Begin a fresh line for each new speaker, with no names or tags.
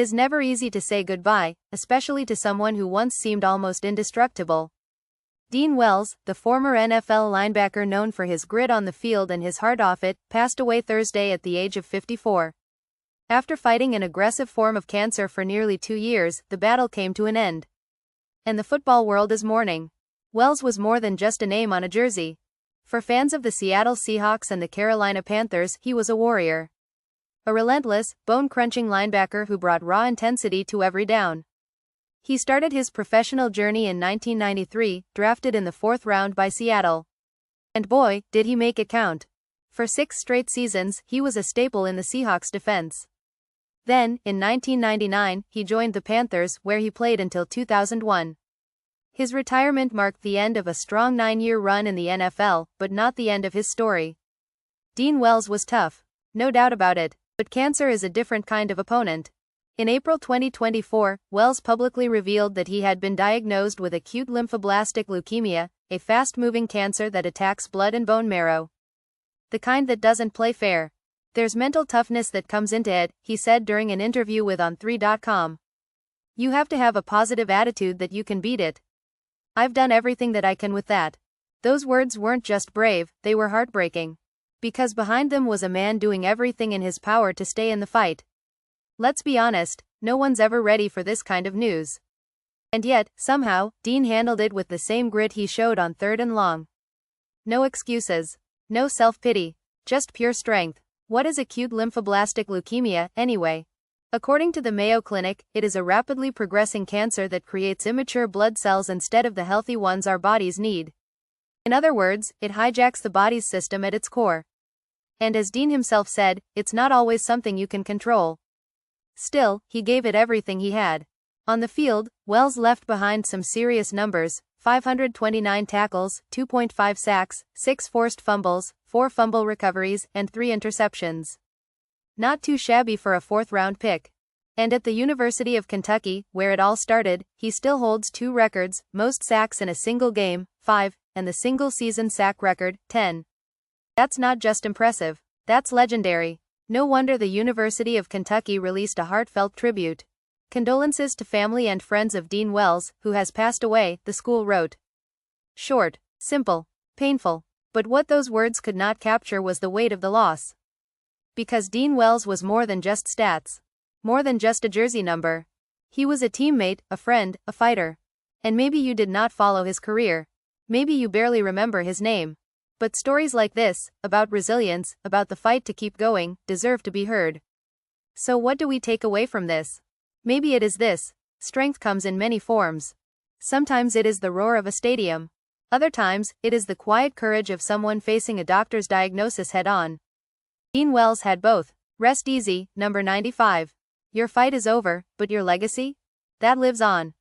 is never easy to say goodbye, especially to someone who once seemed almost indestructible. Dean Wells, the former NFL linebacker known for his grit on the field and his heart off it, passed away Thursday at the age of 54. After fighting an aggressive form of cancer for nearly 2 years, the battle came to an end. And the football world is mourning. Wells was more than just a name on a jersey. For fans of the Seattle Seahawks and the Carolina Panthers, he was a warrior. A relentless, bone-crunching linebacker who brought raw intensity to every down. He started his professional journey in 1993, drafted in the 4th round by Seattle. And boy, did he make it count. For 6 straight seasons, he was a staple in the Seahawks' defense. Then, in 1999, he joined the Panthers, where he played until 2001. His retirement marked the end of a strong 9-year run in the NFL, but not the end of his story. Dean Wells was tough. No doubt about it. But cancer is a different kind of opponent. In April 2024, Wells publicly revealed that he had been diagnosed with acute lymphoblastic leukemia, a fast-moving cancer that attacks blood and bone marrow. The kind that doesn't play fair. There's mental toughness that comes into it, he said during an interview with On3.com. You have to have a positive attitude that you can beat it. I've done everything that I can with that. Those words weren't just brave, they were heartbreaking. Because behind them was a man doing everything in his power to stay in the fight. Let's be honest, no one's ever ready for this kind of news. And yet, somehow, Dean handled it with the same grit he showed on 3rd and long. No excuses. No self-pity. Just pure strength. What is acute lymphoblastic leukemia, anyway? According to the Mayo Clinic, it is a rapidly progressing cancer that creates immature blood cells instead of the healthy ones our bodies need. In other words, it hijacks the body's system at its core. And as Dean himself said, it's not always something you can control. Still, he gave it everything he had. On the field, Wells left behind some serious numbers: 529 tackles, 2.5 sacks, 6 forced fumbles, 4 fumble recoveries, and 3 interceptions. Not too shabby for a 4th-round pick. And at the University of Kentucky, where it all started, he still holds 2 records: most sacks in a single game, 5, and the single-season sack record, 10. That's not just impressive. That's legendary. No wonder the University of Kentucky released a heartfelt tribute. Condolences to family and friends of Dean Wells, who has passed away, the school wrote. Short, simple, painful. But what those words could not capture was the weight of the loss. Because Dean Wells was more than just stats. More than just a jersey number. He was a teammate, a friend, a fighter. And maybe you did not follow his career. Maybe you barely remember his name. But stories like this, about resilience, about the fight to keep going, deserve to be heard. So what do we take away from this? Maybe it is this: strength comes in many forms. Sometimes it is the roar of a stadium. Other times, it is the quiet courage of someone facing a doctor's diagnosis head-on. Dean Wells had both. Rest easy, number 95. Your fight is over, but your legacy? That lives on.